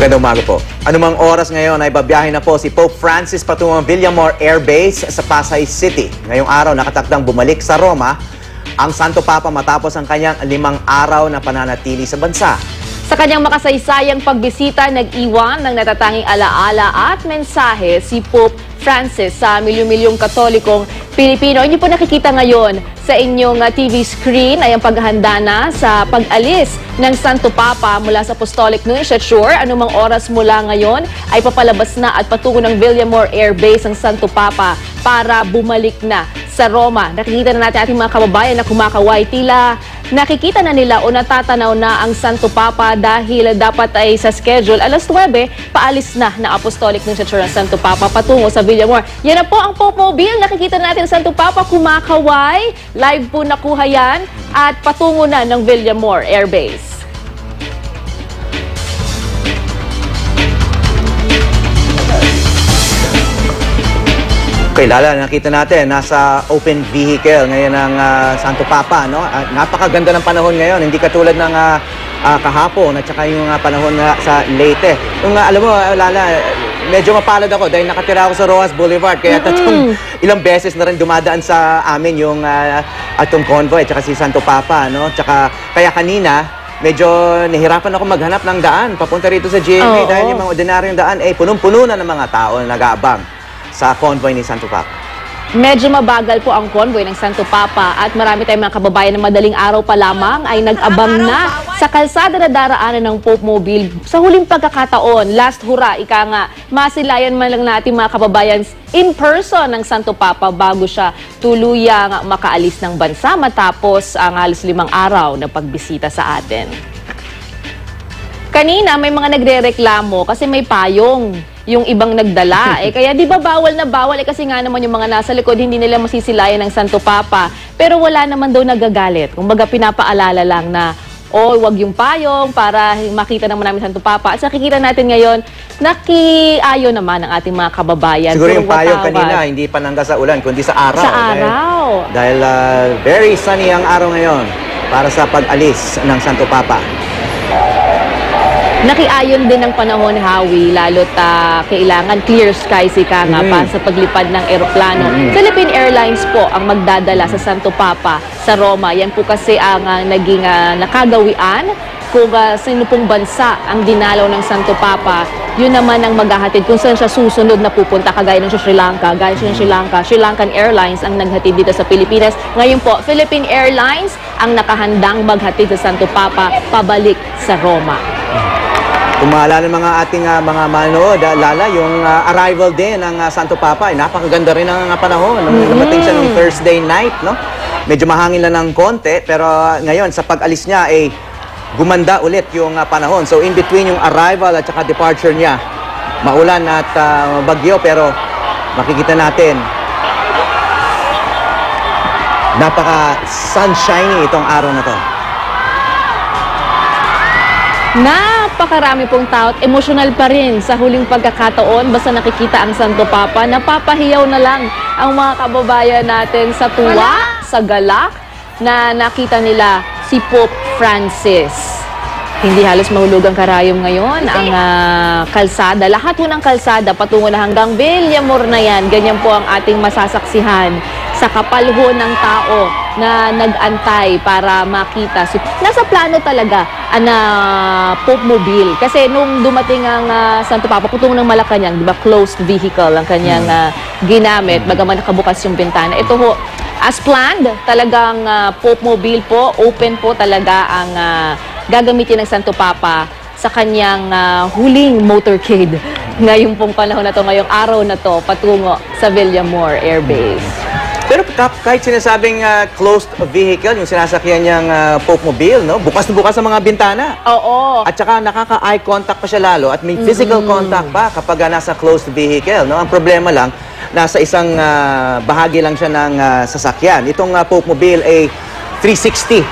Magandang umaga po. Anumang oras ngayon ay babiyahe na po si Pope Francis patungong Villamor Air Base sa Pasay City. Ngayong araw nakatakdang bumalik sa Roma ang Santo Papa matapos ang kanyang 5 araw na pananatili sa bansa. Sa kanyang makasaysayang pagbisita, nag-iwan ng natatanging alaala at mensahe si Pope Francis sa milyon-milyong Katolikong Pilipino. Inyo po nakikita ngayon sa inyong TV screen ay ang paghahanda na sa pag-alis ng Santo Papa mula sa Apostolic Nunciature. Anumang oras mula ngayon ay papalabas na at patungo ng Villamor Air Base ang Santo Papa para bumalik na sa Roma. Nakikita na natin ating mga kababayan na kumakaway. Tila nakikita na nila o natatanaw na ang Santo Papa dahil dapat ay sa schedule alas 9, paalis na ng Apostolic Nunciature ng Santo Papa patungo sa Villamor. Yan na po ang Pope Mobile. Nakikita natin ang Santo Papa kumakaway. Live po nakuha yan at patungo na ng Villamor Air Base. Okay, Lala, nakita natin, nasa open vehicle ngayon ang Santo Papa, no? Napakaganda ng panahon ngayon, hindi katulad ng kahapon at saka yung panahon sa Leyte. Yung, alam mo, Lala, medyo mapalad ako dahil nakatira ako sa Rojas Boulevard, kaya ilang beses na rin dumadaan sa amin yung atong convoy at saka si Santo Papa, no? Tsaka, kaya kanina, medyo nahirapan ako maghanap ng daan papunta rito sa GMA dahil yung mga ordinaryong daan, punong-puno na ng mga tao na nag-aabang sa convoy ni Santo Papa. Medyo mabagal po ang convoy ng Santo Papa at marami tayong mga kababayan na madaling araw pa lamang ay nag-abang na sa kalsada na daraanan ng Pope Mobile sa huling pagkakataon. Last hurrah, ika nga, masilayan man lang natin mga kababayan in person ng Santo Papa bago siya tuluyang makaalis ng bansa matapos ang halos 5 araw na pagbisita sa atin. Kanina may mga nagrereklamo kasi may payong yung ibang nagdala. Kaya di ba bawal na bawal? Kasi nga naman yung mga nasa likod, hindi nila masisilayan ng Santo Papa. Pero wala naman daw nagagalit. Kumbaga pinapaalala lang na, wag yung payong para makita naman namin Santo Papa. At nakikita natin ngayon, nakiayo naman ang ating mga kababayan. Siguro yung payong kanina, hindi panangga sa ulan, kundi sa araw. Sa araw. Dahil very sunny ang araw ngayon para sa pag-alis ng Santo Papa. Nakiayon din ng panahon, Howie, lalo't kailangan clear skies ika nga pa sa paglipad ng eroplano. Philippine Airlines po ang magdadala sa Santo Papa sa Roma. Yan po kasi ang naging nakagawian kung sino pong bansa ang dinalaw ng Santo Papa. Yun naman ang maghahatid kung saan siya susunod na pupunta, kagaya ng Sri Lanka. Gaya siya ng Sri Lanka, Sri Lankan Airlines ang naghatid dito sa Pilipinas. Ngayon po, Philippine Airlines ang nakahandang maghatid sa Santo Papa pabalik sa Roma. Kung maalala ng mga ating mga manood, Lala, yung arrival din ng Santo Papa, napakaganda rin ang panahon. Dumating siya ng Thursday night, no? Medyo mahangin lang ng konti, pero ngayon sa pag-alis niya gumanda ulit yung panahon. So in between yung arrival at saka departure niya, maulan at bagyo, pero makikita natin napaka-sunshiny itong araw na to. Napakarami pong tao at emosyonal pa rin sa huling pagkakataon. Basta nakikita ang Santo Papa, napapahiyaw na lang ang mga kababayan natin sa tuwa, sa galak na nakita nila si Pope Francis. Hindi halos mahulugang karayom ngayon ang kalsada. Lahat po ng kalsada patungo na hanggang Villamor na yan. Ganyan po ang ating masasaksihan sa kapal ho ng tao na nag-antay para makita. Nasa plano talaga na Pope Mobile. Kasi nung dumating ang Santo Papa, patungo ng Malacanang, di ba, closed vehicle ang kanyang ginamit, bagaman nakabukas yung bintana. Ito ho, as planned, talagang Pope Mobile po, open po talaga ang gagamitin ng Santo Papa sa kanyang huling motorcade. Ngayong pong panahon na to, ngayong araw na to, patungo sa Villamor Air Base. Pero kahit sinasabing closed vehicle, yung sinasakyan niyang Pope Mobile, no? Bukas na bukas ang mga bintana. Oo. At saka nakaka-eye contact pa siya lalo at may physical contact pa kapag nasa closed vehicle, no? Ang problema lang, nasa isang bahagi lang siya ng sasakyan. Itong Pope Mobile ay 360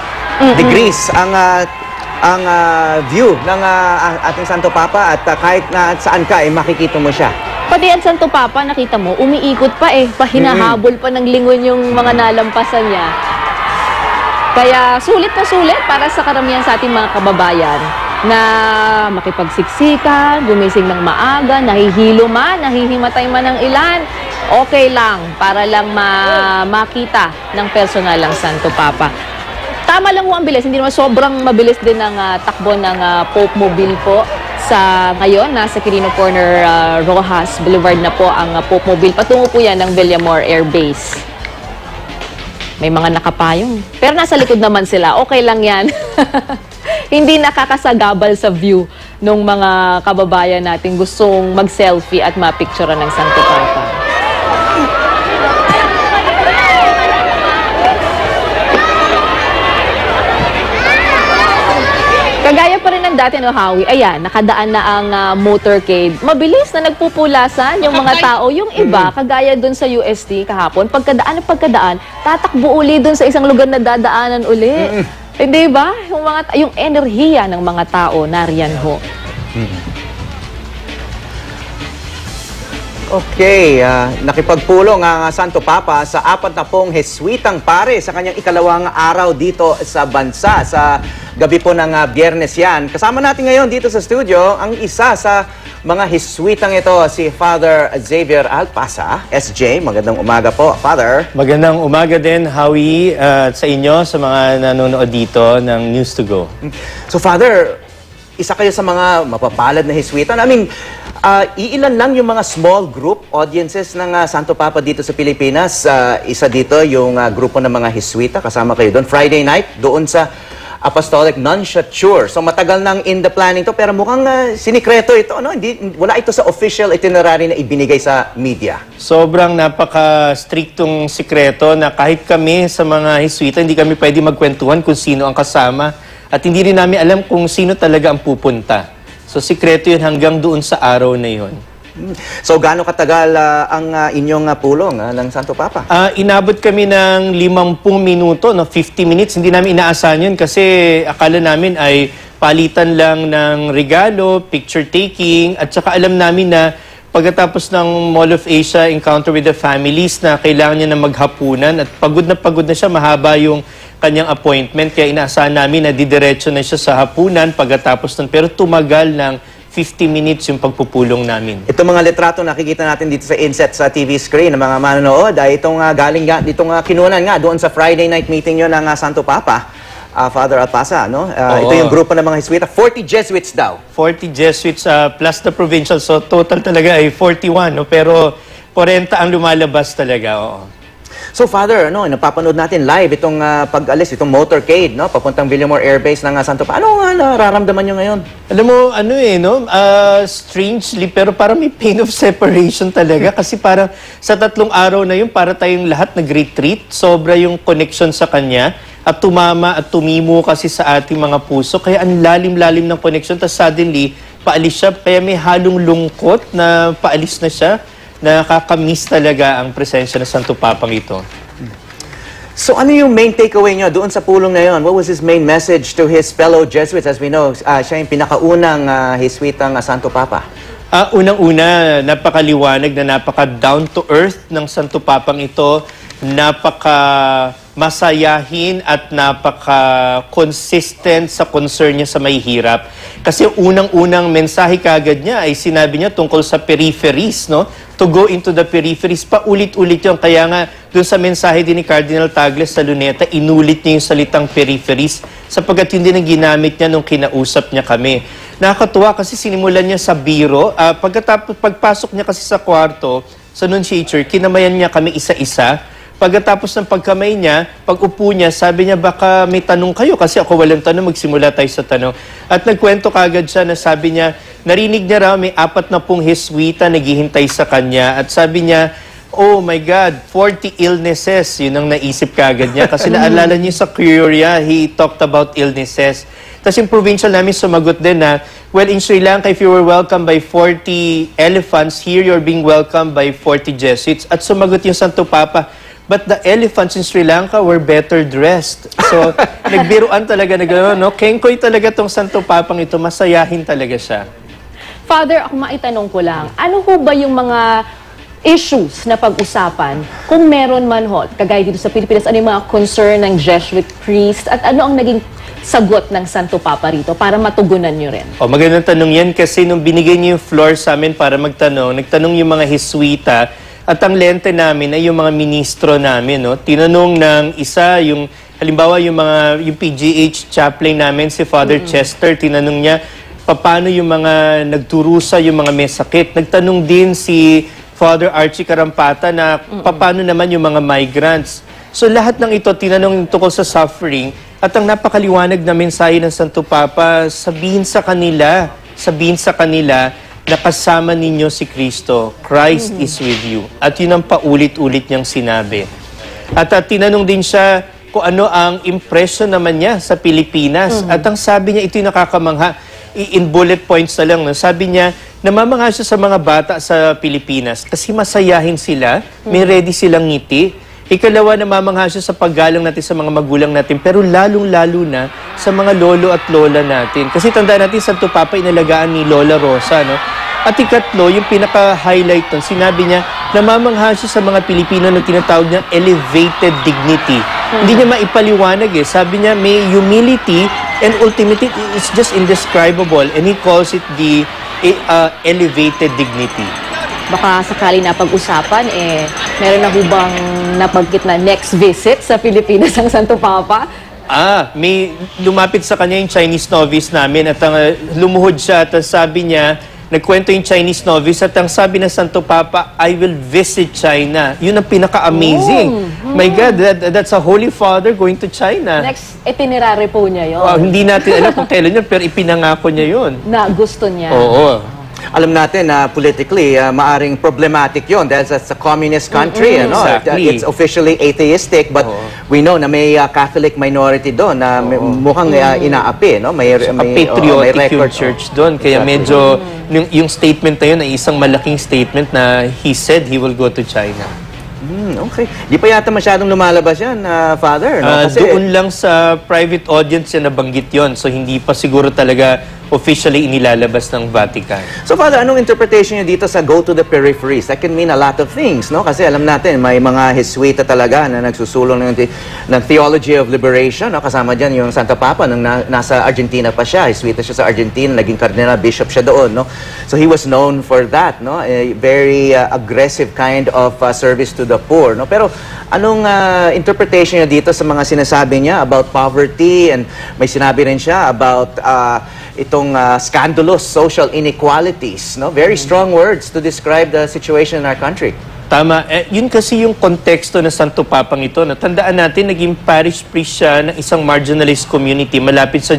degrees ang view ng ating Santo Papa at kahit na saan ka, makikita mo siya. Pati ang Santo Papa, nakita mo, umiikot pa pahinahabol pa ng lingon yung mga nalampasan niya. Kaya sulit na sulit para sa karamihan sa ating mga kababayan. na makipagsiksikan, gumising ng maaga, nahihilo man, nahihimatay man ng ilan, okay lang para lang makita ng personal ang Santo Papa. Tama lang ho ang bilis, hindi naman sobrang mabilis din ang takbo ng Pope Mobile po. Sa ngayon, nasa Quirino Corner, Rojas Boulevard na po ang Pope Mobile. Patungo po yan ng Villamor Air Base. May mga nakapayong. Pero nasa likod naman sila. Okay lang yan. Hindi nakakasagabal sa view ng mga kababayan natin gustong mag-selfie at mapicturean ng Santo Papa. Kagaya pa rin ng dati, no, Howie? Ayan, nakadaan na ang motorcade. Mabilis na nagpupulasan yung mga tao. Yung iba, kagaya dun sa UST kahapon, pagkadaan, tatakbo uli dun sa isang lugar na dadaanan uli. Hindi ba? Yung enerhiya ng mga tao, nariyan ho. Okay, nakipagpulong ang Santo Papa sa 40 Jesuitang pare sa kanyang ikalawang araw dito sa bansa. Sa gabi po ng Biyernes yan. Kasama natin ngayon dito sa studio ang isa sa mga Jesuitang ito, si Father Xavier Alpasa, SJ. Magandang umaga po, Father. Magandang umaga din, Howie, sa inyo, sa mga nanonood dito ng News to Go. So, Father, isa kayo sa mga mapapalad na Jesuitan. I mean, iilan lang yung mga small group audiences ng Santo Papa dito sa Pilipinas. Isa dito yung grupo ng mga Jesuita, kasama kayo doon. Friday night, doon sa Apostolic Nunciature. So matagal nang in the planning to, pero mukhang sinikreto ito. No? Wala ito sa official itinerary na ibinigay sa media. Sobrang napaka-striktong sikreto na kahit kami sa mga Jesuita, hindi kami pwede magkwentuhan kung sino ang kasama at hindi rin namin alam kung sino talaga ang pupunta. So sikreto yun hanggang doon sa araw na yun. So gaano katagal ang inyong pulong ng Santo Papa? Inabot kami ng 50 minuto, no? 50 minutes. Hindi namin inaasahan yun kasi akala namin ay palitan lang ng regalo, picture taking, at saka alam namin na pagkatapos ng Mall of Asia Encounter with the Families na kailangan niya na maghapunan at pagod na siya, mahaba yung kanyang appointment. Kaya inaasahan namin na didiretso na siya sa hapunan pagkatapos nun. Pero tumagal ng 50 minutes yung pagpupulong namin. Itong mga litrato nakikita natin dito sa inset sa TV screen ng mga manonood, itong galing nga, itong kinunan nga doon sa Friday night meeting yun ng Santo Papa, Father Alpasa, no? Ito yung grupo ng mga Jesuita, 40 Jesuits daw. 40 Jesuits plus the provincial, so total talaga ay 41, no? Pero 40 ang lumalabas talaga, oo. So Father, napapanood natin live itong pag-alis, itong motorcade, no? Papuntang Villamor Air Base ng Santo Papa. Ano nga nararamdaman nyo ngayon? Alam mo, strangely, pero parang may pain of separation talaga. Kasi parang sa 3 araw na yun, para tayong lahat nag-retreat. Sobra yung connection sa Kanya. At tumama at tumimo kasi sa ating mga puso. Kaya ang lalim-lalim ng connection. Tapos suddenly, paalis siya. Kaya may halong lungkot na paalis na siya. Nakakamiss talaga ang presensya ng Santo Papang ito. So ano yung main takeaway nyo doon sa pulong na yun? What was his main message to his fellow Jesuits? As we know, siya yung pinakaunang Jesuitang Santo Papa. Unang-una, napakaliwanag na napaka-down-to-earth ng Santo Papang ito. Napaka-masayahin at napaka-consistent sa concern niya sa may hirap. Kasi unang-unang mensahe kagad niya ay sinabi niya tungkol sa peripheries, no? To go into the peripheries. Paulit-ulit yun. Kaya nga, doon sa mensahe din ni Cardinal Tagle sa Luneta, inulit niya yung salitang peripheries sapagkat yun din ang ginamit niya nung kinausap niya kami. Nakakatuwa kasi sinimulan niya sa biro. Pagpasok niya kasi sa kwarto, sa Nunciature, kinamayan niya kami isa-isa. Pagkatapos ng pagkamay niya, pag-upo niya, sabi niya, baka may tanong kayo kasi ako walang tanong, magsimula tayo sa tanong. At nagkwento kagad siya na sabi niya, narinig niya raw may 40 Jesuita naghihintay sa kanya. At sabi niya, oh my God, 40 illnesses. Yun ang naisip kagad niya. Kasi naalala niya sa Curia, he talked about illnesses. Tapos yung provincial namin sumagot din na, well, in Sri Lanka, if you were welcomed by 40 elephants, here you're being welcomed by 40 Jesuits. At sumagot yung Santo Papa, but the elephants in Sri Lanka were better dressed. So, nagbiruan talaga na gano'n, no? Kengkoy talaga tong Santo Papang ito, masayahin talaga siya. Father, ako maitanong ko lang, ano ho ba yung mga issues na pag-usapan, kung meron man ho, kagaya dito sa Pilipinas, ano yung mga concern ng Jesuit priest at ano ang naging sagot ng Santo Papa rito para matugunan nyo rin? Magandang tanong yan kasi nung binigay niyo yung floor sa amin para magtanong, nagtanong yung mga Jesuita at ang lente namin ay yung mga ministro namin. No? Tinanong ng isa, yung halimbawa yung PGH chaplain namin, si Father Chester, tinanong niya, paano yung mga nagturusa, yung mga may sakit. Nagtanong din si Father Archie Carampata na paano naman yung mga migrants. So lahat ng ito, tinanong tungkol sa suffering at ang napakaliwanag na mensahe ng Santo Papa, sabihin sa kanila na kasama ninyo si Kristo. Christ is with you. At yun ang paulit-ulit niyang sinabi. At tinanong din siya kung ano ang impression naman niya sa Pilipinas. At ang sabi niya, ito'y nakakamangha. In bullet points na lang, no? Sabi niya, namamangha siya sa mga bata sa Pilipinas kasi masayahin sila, may ready silang ngiti. Ikalawa, namamangha siya sa paggalang natin sa mga magulang natin, pero lalong-lalo na sa mga lolo at lola natin. Kasi tandaan natin, Santo Papa inalagaan ni Lola Rosa, no? At ikatlo, yung pinaka-highlight nun, sinabi niya, namamangha siya sa mga Pilipino na tinatawag niyang elevated dignity. Hindi niya maipaliwanag eh. Sabi niya, may humility and ultimately, it's just indescribable. And he calls it the elevated dignity. Baka sakali na pag-usapan, meron na hubang napagkit na next visit sa Pilipinas ang Santo Papa? May lumapit sa kanya yung Chinese novice namin at lumuhod siya at sabi niya, nagkwento yung Chinese novice at ang sabi ng Santo Papa, I will visit China. Yun ang pinaka-amazing. My God, that's a Holy Father going to China. Next itinerary po niya yun. Hindi natin alam kung kailan yun, pero ipinangako niya yun. Na gusto niya. Oo. Alam natin na politically, maaring problematic yon dahil sa communist country. Ano? Exactly. It's officially atheistic, but we know na may Catholic minority doon na mukhang inaapi. No? May patriotic may yung record. church doon. Kaya medyo, yung statement na yun ay isang malaking statement na he said he will go to China. Okay. Di pa yata masyadong lumalabas yan, Father. No? Kasi, Doon lang sa private audience yan nabanggit yon. So hindi pa siguro talaga officially inilalabas ng Vatican. So Father, anong interpretation niyo dito sa go to the peripheries? That can mean a lot of things, no? Kasi alam natin, may mga Jesuita talaga na nagsusulong ng theology of liberation, no? Kasama dyan yung Santo Papa nung nasa Argentina pa siya. Jesuita siya sa Argentina, naging cardinal, bishop siya doon, no? So he was known for that, no? A very aggressive kind of service to the poor, no? Pero anong interpretation niyo dito sa mga sinasabi niya about poverty, and may sinabi rin siya about itong scandalous social inequalities, no? Very strong words to describe the situation in our country. Tama. Yun kasi yung konteksto ng Santo Papang ito. Tandaan natin, naging parish priest siya ng isang marginalized community malapit sa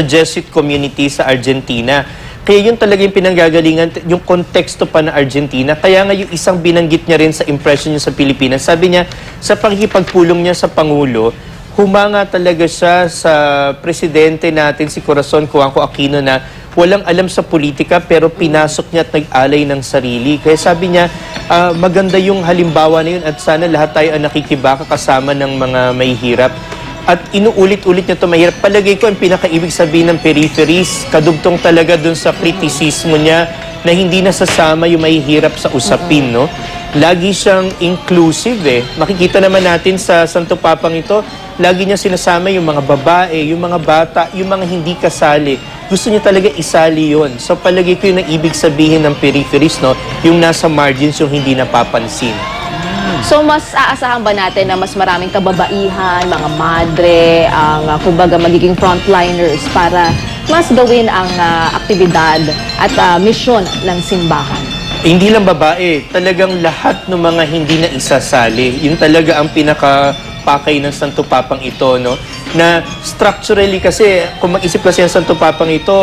Jesuit community sa Argentina. Kaya yun talaga yung pinanggagalingan, yung konteksto pa na Argentina. Kaya nga yung isang binanggit niya rin sa impression niya sa Pilipinas, sabi niya, sa pakikipagpulong niya sa Pangulo, humanga talaga siya sa presidente natin, si Corazon Cuanco Aquino, na walang alam sa politika pero pinasok niya at nag-alay ng sarili. Kaya sabi niya, maganda yung halimbawa na yun at sana lahat tayo ang nakikibaka kasama ng mga mahihirap. At inuulit-ulit niya ito mahirap. Palagay ko ang pinakaibig sabihin ng peripheries, kadugtong talaga dun sa kritisismo niya na hindi nasasama yung mahihirap sa usapin, no? Lagi siyang inclusive eh. Makikita naman natin sa Santo Papang ito, lagi niya sinasama yung mga babae, yung mga bata, yung mga hindi kasali. Gusto niya talaga isali yun. So palagi ko yung ibig sabihin ng peripheries, no? Yung nasa margins, yung hindi napapansin. So mas aasahan ba natin na mas maraming kababaihan, mga madre, ang kumbaga magiging frontliners para mas gawin ang aktibidad at misyon ng simbahan? Hindi lang babae, talagang lahat ng mga hindi na isasali. Yun talaga ang pinakapakay ng Santo Papang ito, no? Na structurally kasi, kung mag-isip kasi ang Santo Papang ito,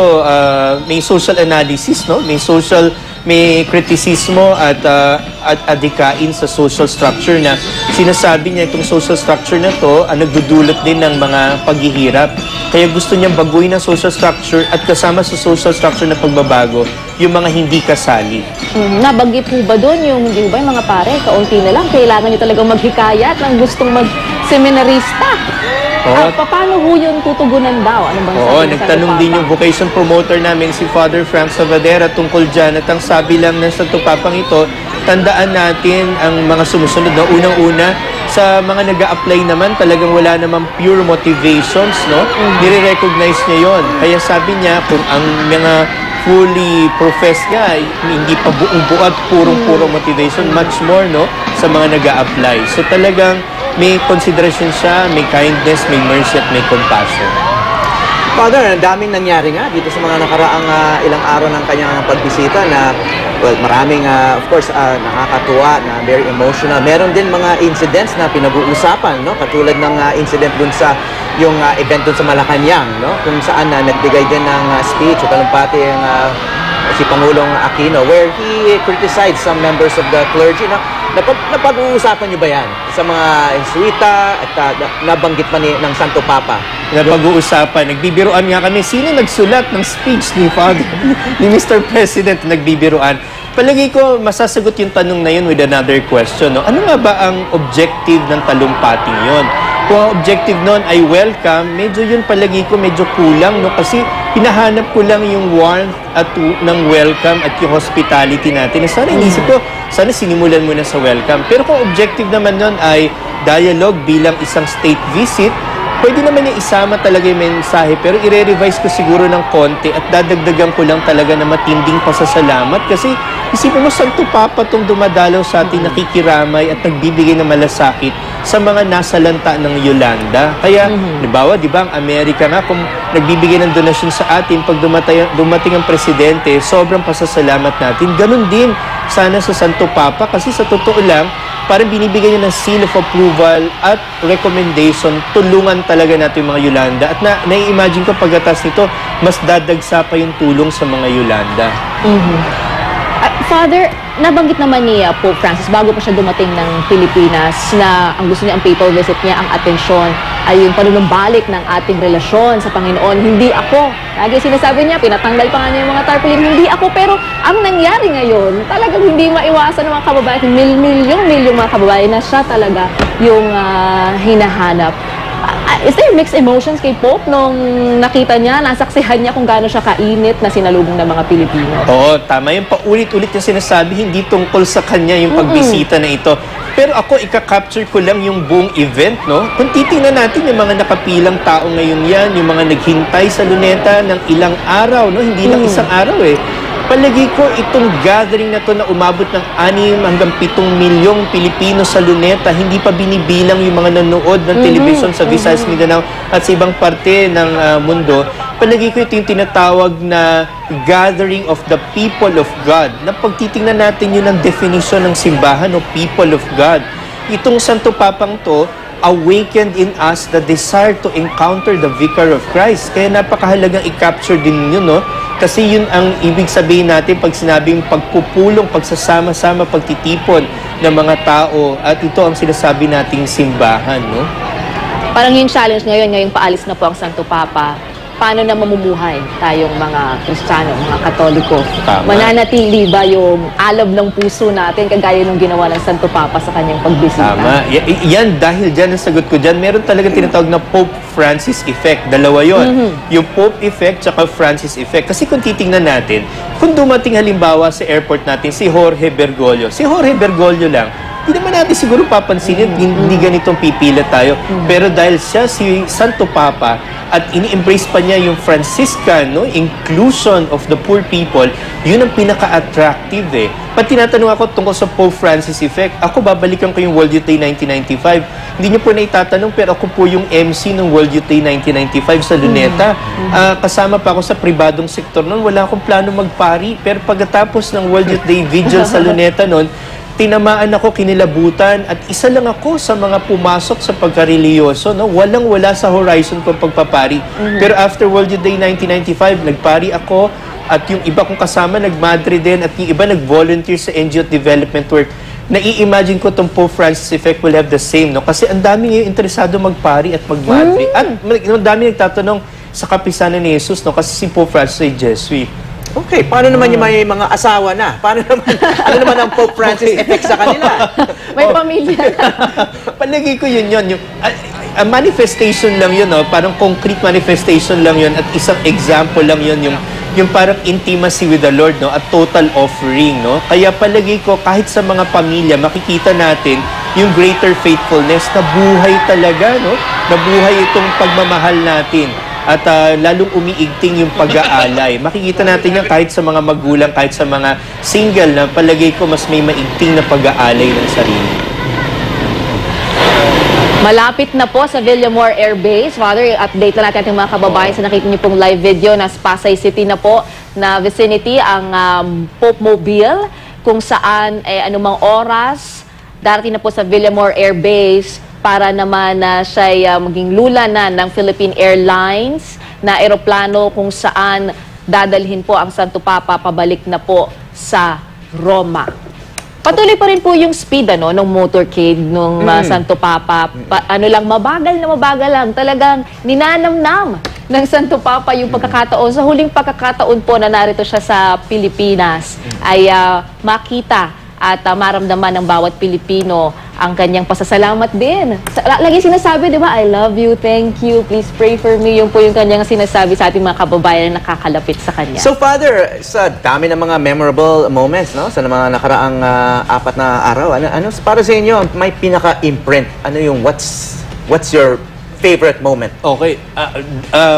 may social analysis, no? May kritisismo at adikain sa social structure na sinasabi niya itong social structure na to nagdudulot din ng mga paghihirap. Kaya gusto niyang baguhin ang social structure at kasama sa social structure na pagbabago, yung mga hindi kasali. Nabanggit po ba doon yung, hindi ba yung mga pare, kaunti na lang, kailangan niyo talagang maghikayat ng gustong mag-seminarista? Paano ho yun tutugunan daw? Ano bang sabi ng nagtanong din yung vocation promoter namin, si Father Frank Savadera, tungkol dyan. At ang sabi lang ng Santo Papang ito, tandaan natin ang mga sumusunod na unang-una sa mga nag-a-apply naman, talagang wala namang pure motivations, no? Nire-recognize niya yon. Kaya sabi niya, kung ang mga fully professed nga, hindi pa buong-buo at purong-puro motivation, much more, no? Sa mga nag-a-apply. So talagang may consideration siya, may kindness, may mercy, at may compassion. Father, ang daming nangyari nga dito sa mga nakaraang ilang araw ng kanyang pagbisita na, well, maraming, of course, nakakatuwa, na very emotional. Meron din mga incidents na pinag-uusapan, no? Katulad ng incident dun sa yung event dun sa Malacanang, no? Kung saan nagbigay din ng speech o talumpati yung si Pangulong Aquino, where he criticized some members of the clergy. Napag-uusapan niyo ba yan sa mga Jesuita at nabanggit pa ng Santo Papa? Napag-uusapan, nagbibiruan nga kami. Sino nagsulat ng speech ni Father, ni Mr. President, nagbibiruan? Palagi ko masasagot yung tanong na yun with another question. No? Ano nga ba ang objective ng talumpating yun? Kung ang objective nun ay welcome, medyo yun palagi ko medyo kulang. No? Kasi hinahanap ko lang yung warmth at ng welcome at yung hospitality natin. Sana inisip ko, sana sinimulan mo na sa welcome. Pero kung objective naman nun ay dialogue bilang isang state visit, pwede naman niya isama talaga yung mensahe, pero i-revise ko siguro ng konti at dadagdagan ko lang talaga na matinding pasasalamat kasi isipin mo, Santo Papa tong dumadalaw sa atin, nakikiramay at nagbibigay ng malasakit sa mga nasa lanta ng Yolanda. Kaya, halimbawa, di ba, ang Amerika nga, kung nagbibigay ng donasyon sa atin, pag dumating ang presidente, sobrang pasasalamat natin. Ganun din sana sa Santo Papa kasi sa totoo lang, parang binibigay niya ng seal of approval at recommendation, tulungan talaga natin yung mga Yolanda. At nai-imagine ko pagkatas nito, mas dadagsa pa yung tulong sa mga Yolanda. Father, nabanggit naman ni Pope Francis bago pa siya dumating ng Pilipinas na ang gusto niya, ang papal visit niya, ang atensyon ay yung panunumbalik ng ating relasyon sa Panginoon. Hindi ako. Lagi sinasabi niya, pinatanggal pa nga niya yung mga tarpaulin, hindi ako. Pero ang nangyari ngayon, talagang hindi maiwasan ng mga kababayan, milyong mga kababayan na siya talaga yung hinahanap. Is there mixed emotions kay Pope nung nakita niya, nasaksihan niya kung gaano siya kainit na sinalubong ng mga Pilipino? Oo, tama yung paulit-ulit niya sinasabi, hindi tungkol sa kanya yung pagbisita na ito. Pero ako, ika-capture ko lang yung buong event, no? Kung titingnan natin yung mga nakapilang tao ngayon yan, yung mga naghintay sa Luneta ng ilang araw, no? Hindi lang isang araw eh. Palagi ko itong gathering na to na umabot ng 6 hanggang 7 milyong Pilipino sa Luneta, hindi pa binibilang yung mga nanood ng television sa Visayas, Mindanao at sa ibang parte ng mundo. Palagi ko ito yung tinatawag na gathering of the people of God. Na pagtitingnan natin yun ang definition ng simbahan o people of God. Itong Santo Papang to, awakened in us the desire to encounter the Vicar of Christ. Kaya napakahalagang i-capture din yun, no? Kasi yun ang ibig sabihin natin pag sinabing pagpupulong, pagsasama-sama, pagtitipon ng mga tao. At ito ang sinasabi nating simbahan, no? Parang yung challenge ngayon, ngayong paalis na po ang Santo Papa, paano na mamumuhay tayong mga Kristiyano, mga Katoliko? Tama. Mananatili ba yung alab ng puso natin kagaya nung ginawa ng Santo Papa sa kanyang pagbisita? Tama. Yan, dahil dyan ang sagot ko dyan, meron talaga tinatawag na Pope Francis effect. Dalawa yon. Yung Pope effect tsaka Francis effect. Kasi kung titingnan natin, kung dumating halimbawa sa airport natin si Jorge Bergoglio. Si Jorge Bergoglio lang, hindi naman natin siguro papansinin, hindi ganitong pipila tayo. Pero dahil siya si Santo Papa at ini-embrace pa niya yung Franciscan, no, inclusion of the poor people, yun ang pinaka-attractive eh. Pag tinatanong ako tungkol sa Pope Francis effect, ako babalikan ko yung World Youth Day 1995. Hindi niyo po na itatanong, pero ako po yung MC ng World Youth Day 1995 sa Luneta. Kasama pa ako sa pribadong sektor noon. Wala akong plano magpari. Pero pagkatapos ng World Youth Day Vigil sa Luneta noon, tinamaan ako, kinilabutan, at isa lang ako sa mga pumasok sa pagkareliyoso, no? Walang-wala sa horizon ko pagpapari. Pero after World Youth Day 1995, nagpari ako, at yung iba kong kasama, nagmadre din, at yung iba nag-volunteer sa NGO development work. Nai-imagine ko itong Pope Francis effect will have the same, no? Kasi ang dami ngayon interesado magpari at magmadre. At ang dami nagtatanong sa kapisanan ni Jesus, no? Kasi si Pope Francis ay Jesuit. Okay, paano naman yung may mga asawa na? Paano naman, ano naman ang Pope Francis effect sa kanila? May pamilya na. Palagi ko yun. Yung manifestation lang yun, no? Parang concrete manifestation lang yun at isang example lang yun yung yung parang intimacy with the Lord, no? At total offering, no? Kaya palagay ko, kahit sa mga pamilya, makikita natin yung greater faithfulness na buhay talaga, no? Na buhay itong pagmamahal natin. At lalong umiigting yung pag-aalay. Makikita natin yan kahit sa mga magulang, kahit sa mga single, na palagay ko mas may maigting na pag-aalay ng sarili. Malapit na po sa Villamor Air Base. Father, update na natin ating mga kababayan sa nakita niyo pong live video na Pasay City na po na vicinity ang Pope Mobile kung saan anumang oras darating na po sa Villamor Air Base para naman siya'y maging lulanan ng Philippine Airlines na eroplano kung saan dadalhin po ang Santo Papa pabalik na po sa Roma. Patuloy pa rin po yung speed ng motorcade ng Santo Papa. Mabagal lang. Talagang ninanamnam ng Santo Papa yung pagkakataon. Sa huling pagkakataon po na narito siya sa Pilipinas ay makita at maramdaman ng bawat Pilipino ang kanyang pasasalamat din. Lagi sinasabi, di ba, I love you, thank you, please pray for me. Yung po yung kanyang sinasabi sa ating mga kababayan na nakakalapit sa kanya. So, Father, sa dami ng mga memorable moments, no? Sa mga nakaraang 4 na araw, ano para sa inyo, may pinaka-imprint? Ano yung, what's your favorite moment? Okay.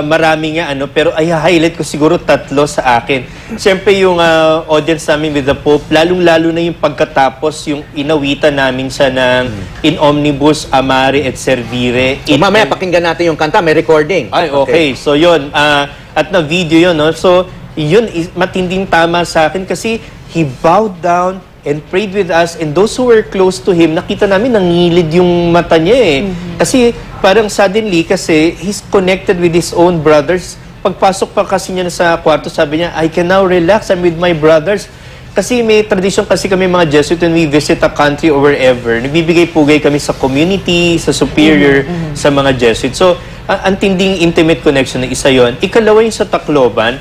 Marami nga, pero highlight ko siguro 3 sa akin. Siyempre yung audience namin with the Pope, lalong-lalo na yung pagkatapos, yung inawitan namin siya ng In Omnibus, Amare et Servire. So, mamaya pakinggan natin yung kanta, may recording. Ay, okay. So yun, at na-video yun, no? So yun, matinding tama sa akin kasi he bowed down and prayed with us, and those who were close to him, nakita namin nangilid yung mata niya Kasi parang suddenly, kasi he's connected with his own brothers. Pagpasok pa kasi niya sa kwarto, sabi niya, I can now relax, I'm with my brothers. Kasi may tradition kasi kami mga Jesuit when we visit a country or wherever, nagbibigay-pugay kami sa community, sa superior, sa mga Jesuit. So, ang tinding intimate connection na isa yon. Ikalawa yung sa Tacloban,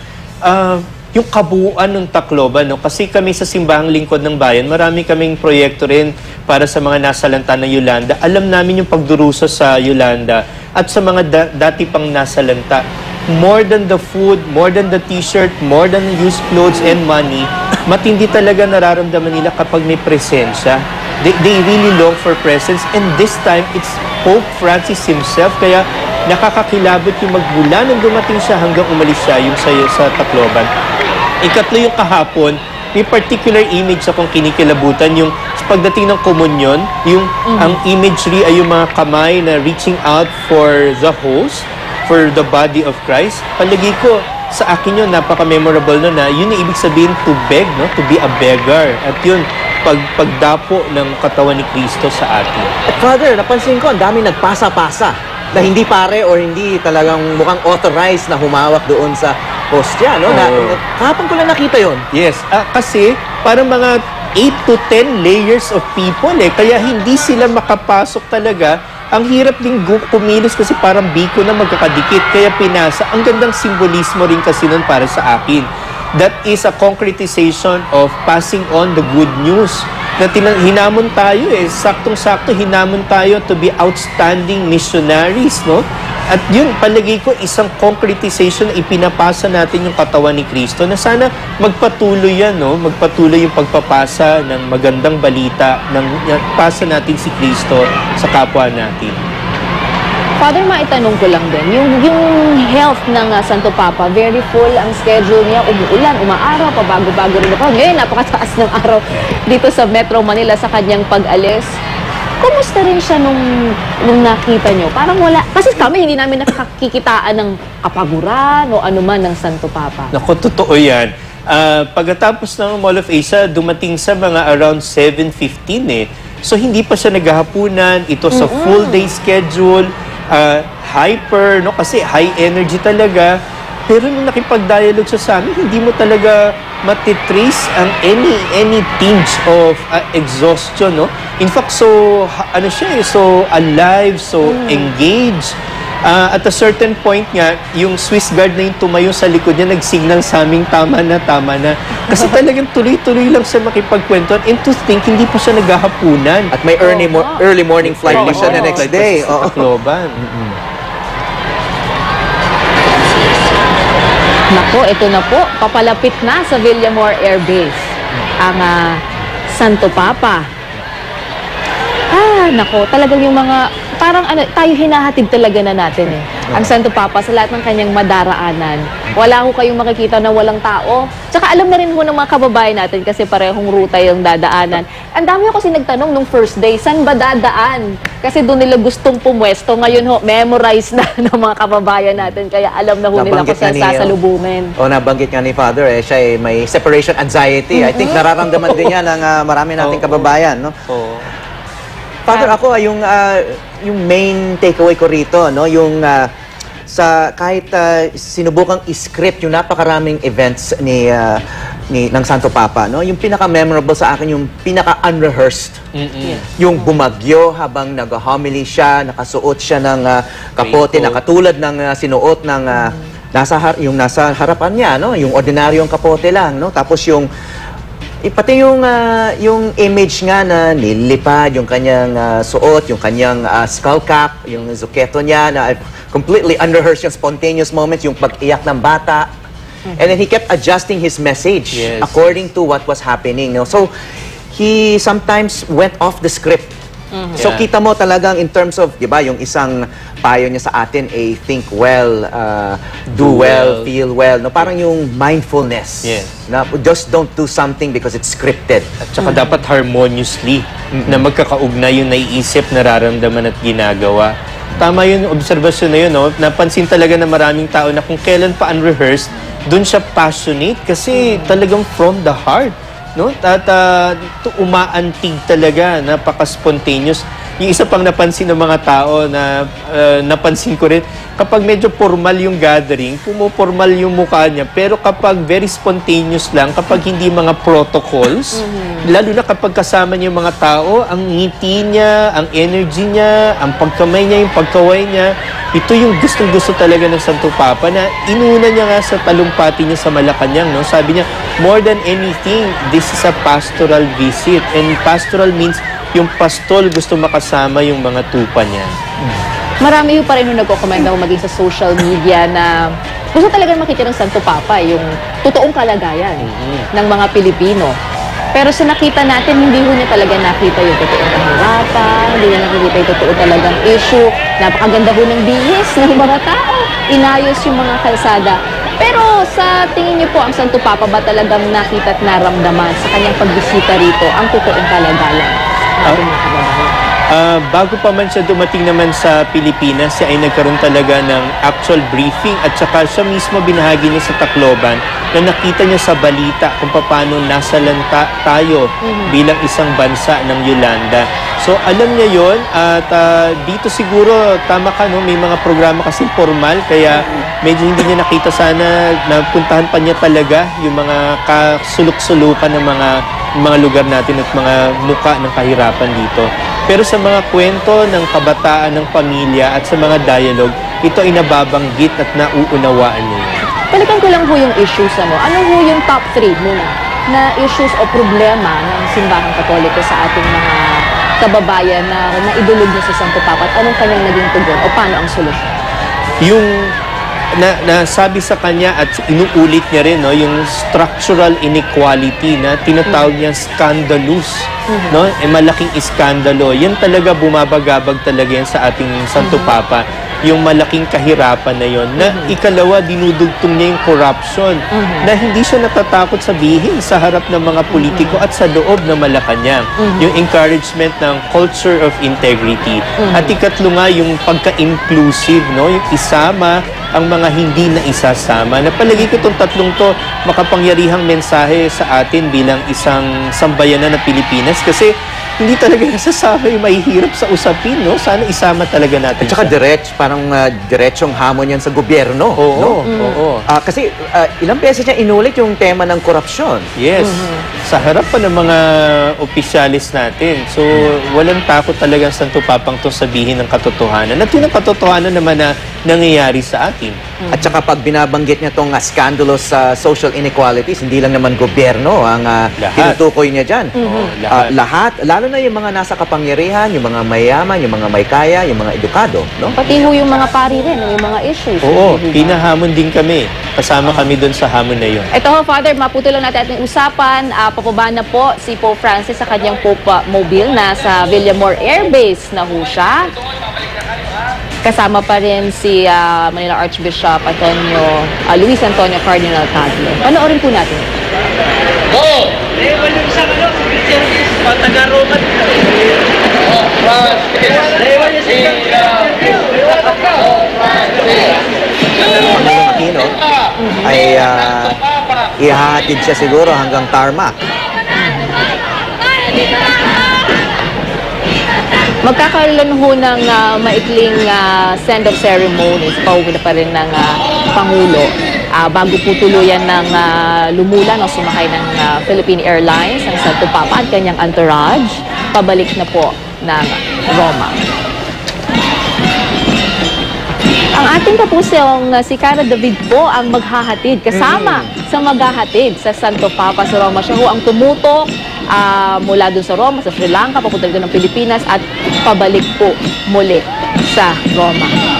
yung kabuuan ng Tacloban, no? Kasi kami sa Simbahang Lingkod ng Bayan, marami kaming proyekto rin para sa mga nasalanta ng Yolanda. Alam namin yung pagdurusa sa Yolanda at sa mga dati pang nasalanta. More than the food, more than the t-shirt, more than used clothes and money, matindi talaga nararamdaman nila kapag may presensya. They really long for presence, and this time, it's Pope Francis himself, kaya nakakakilabot yung magmula nung dumating siya hanggang umalis siya yung sa Tacloban. Ikatlo yung kahapon, may particular image akong kinikilabutan, yung pagdating ng komunyon, yung ang imagery ay yung mga kamay na reaching out for the host, for the body of Christ. Palagi ko, sa akin yun, napaka-memorable na yun yung ibig sabihin to beg, no? To be a beggar. At yun, pagdapo ng katawan ni Kristo sa atin. At Father, napansin ko, ang dami nagpasa-pasa na hindi pare or hindi talagang mukhang authorized na humawak doon sa hostya, no? Kahapon ko lang nakita yon. Yes, kasi parang mga 8 to 10 layers of people kaya hindi sila makapasok talaga. Ang hirap din kumilos kasi parang biko na magkakadikit, kaya pinasa. Ang gandang simbolismo rin kasi nun para sa akin. That is a concretization of passing on the good news. Na hinamon tayo saktong-sakto hinamon tayo to be outstanding missionaries, no? At yun, palagay ko, isang concretization na ipinapasa natin yung katawan ni Kristo na sana magpatuloy yan, no? Magpatuloy yung pagpapasa ng magandang balita, pasa natin si Kristo sa kapwa natin. Father, maitanong ko lang din, yung health ng Santo Papa, very full ang schedule niya, umuulan, umaaraw, pabago-bago rin ako. Ngayon, napakataas ng araw dito sa Metro Manila sa kanyang pag-alis. Kumusta rin siya nung nakita nyo? Parang wala, kasi kami hindi namin nakakikitaan ng kapaguran o anuman ng Santo Papa. Naku, totoo yan. Pagkatapos ng Mall of Asia, dumating sa mga around 7:15 So, hindi pa siya naghahapunan. Ito sa full day schedule. Hyper, no? Kasi high energy talaga. Pero nung nakipag-dialogue siya sa amin, hindi mo talaga matitrace ang any tinge of exhaustion, no? In fact, so alive, so engaged. At a certain point nga, yung Swiss Guard na yung tumayo sa likod niya, nag-signal sa aming tama na. Kasi talagang tuloy-tuloy lang siya makipagkwentuhan. And to think, hindi pa siya naghahapunan. At may early morning flight pa siya the next day. Sa Tacloban. Nako, ito na po. Papalapit na sa Villamor Air Base ang Santo Papa. Nako, talagang yung mga, parang tayo hinahatid talaga na natin eh. Ang Santo Papa sa lahat ng kanyang madaraanan. Wala ho kayong makikita na walang tao. Tsaka alam na rin ho ng mga kababayan natin kasi parehong ruta yung dadaanan. Ang dami ko kasi nagtanong nung first day, saan ba dadaan? Kasi doon nila gustong pumwesto. Ngayon ho, memorize na ng mga kababayan natin. Kaya alam na ho nila kung saan sasalubungin. Nabanggit nga ni Father, siya may separation anxiety. I think nararamdaman din yan ng marami nating kababayan. No? Father, ako yung main takeaway ko rito, no, yung sa kahit sinubukang i-script yung napakaraming events ng Santo Papa, no, yung pinaka-memorable sa akin yung pinaka-unrehearsed. Yung bumagyo habang nag-homily siya, nakasuot siya ng kapote na katulad ng sinuot ng nasa harapan niya, no, yung ordinaryong kapote lang, no, tapos yung pati yung image nga na nilipad, yung kanyang suot, yung kanyang skull cap, yung zuketo niya na completely unrehearsed, yung spontaneous moments, yung pag-iyak ng bata. And then he kept adjusting his message according to what was happening. No? So, he sometimes went off the script. So, kita mo talagang in terms of, di ba, yung isang payo niya sa atin, think well, do well, feel well. No? Parang yung mindfulness. Na just don't do something because it's scripted. At saka dapat harmoniously na magkakaugnay yung naiisip, nararamdaman at ginagawa. Tama yun, obserbasyon na yun. No? Napansin talaga na maraming tao na kung kailan pa unrehearsed, dun siya passionate kasi talagang from the heart. No? At umaantig talaga, napaka-spontaneous. Yung isa pang napansin ng mga tao na napansin ko rin, kapag medyo formal yung gathering, pumupormal yung mukha niya. Pero kapag very spontaneous lang, kapag hindi mga protocols, lalo na kapag kasama niya yung mga tao, ang ngiti niya, ang energy niya, ang pagkamay niya, yung pagkaway niya, ito yung gustong-gusto talaga ng Santo Papa na inuna niya nga sa talumpati niya sa Malacanang. No? Sabi niya, more than anything, this is a pastoral visit. And pastoral means yung pastol gusto makasama yung mga tupa niya. Marami yung pa rin yung nagko-comment na maging sa social media na gusto talaga makita ng Santo Papa yung totoong kalagayan ng mga Pilipino. Pero sa nakita natin, hindi ho niya talaga nakita yung totoong kahirapan, hindi niya nakikita yung totoo talagang issue. Napakaganda ho ng bihis ng mga tao. Inayos yung mga kalsada. Pero sa tingin niyo po, ang Santo Papa ba talagang nakita at naramdaman sa kanyang pagbisita rito ang totoong kalagayan? Bago pa man siya dumating naman sa Pilipinas, siya ay nagkaroon talaga ng actual briefing at saka siya mismo binahagi niya sa Tacloban na nakita niya sa balita kung paano nasa lanta tayo bilang isang bansa ng Yolanda. So alam niya yon at dito siguro tama ka, no? May mga programa kasi formal kaya medyo hindi niya nakita, sana napuntahan pa niya talaga yung mga kasulok-sulukan ng mga lugar natin at mga muka ng kahirapan dito. Pero sa mga kwento ng kabataan, ng pamilya at sa mga dialogue, ito ay nababanggit at nauunawaan niya. Balikan ko lang po yung issues. Ano po yung top 3 muna na issues o problema ng simbahang Katoliko sa ating mga kababayan na naidulog niya sa Santo Papa at anong kanyang naging tugon o paano ang solusyon? Yung nasabi sa kanya at inuulit niya rin, no, yung structural inequality na tinatawag niya scandalous, no, malaking iskandalo. Yan talaga bumabagabag talaga yan sa ating Santo Papa, yung malaking kahirapan na yon. Na ikalawa, dinudugtong niya yung corruption, na hindi siya natatakot sabihin sa harap ng mga politiko at sa loob ng Malacanang. Yung encouragement ng culture of integrity. At ikatlo nga, yung pagka-inclusive, no, yung isama ang mga hindi na isasama. Napalagi ko itong tatlong to makapangyarihang mensahe sa atin bilang isang sambayanan ng Pilipinas kasi hindi talaga nasasama yung mahihirap sa usapin, no? Sana isama talaga natin. At saka parang diretsong hamon yan sa gobyerno. Oo, no? oo. Kasi ilang beses niya inulit yung tema ng korupsyon. Yes. Sa harap pa ng mga opisyalis natin. So, walang takot talaga ang Santo Papang to sabihin ng katotohanan. At yun ang katotohanan naman na nangyayari sa atin. At saka pag binabanggit niya itong scandalous social inequalities, hindi lang naman gobyerno ang Lahat. tinutukoy niya dyan. Oo, Lahat, lalo na yung mga nasa kapangyarihan, yung mga mayaman, yung mga may kaya, yung mga edukado. No? Pati ho yung mga pari rin, yung mga issues. Oo, Hindi ho ba? hinahamon din kami. Kasama kami doon sa hamon na yun. Ito ho, Father, maputo lang natin ating usapan. Papaba na po si Pope Francis sa kanyang Pope Mobile na sa Villamor Air Base na ho siya. Kasama pa rin si Manila Archbishop Luis Antonio Cardinal Tagle. Panoorin po natin. Pangulong Aquino ay ihahatid siya siguro hanggang tarmac. Magkakaroon ho ng maikling send-off ceremony sa pauwi na pa rin ng Pangulo. Bago po tuluyan ng lumula ng sumakay ng Philippine Airlines, ang Santo Papa at kanyang entourage, pabalik na po ng Roma. Ang ating kapusong si Cara David po ang maghahatid, kasama sa maghahatid sa Santo Papa sa Roma. Siya ho ang tumutok mula dun sa Roma, sa Sri Lanka, papunta dun ng Pilipinas at pabalik po muli sa Roma.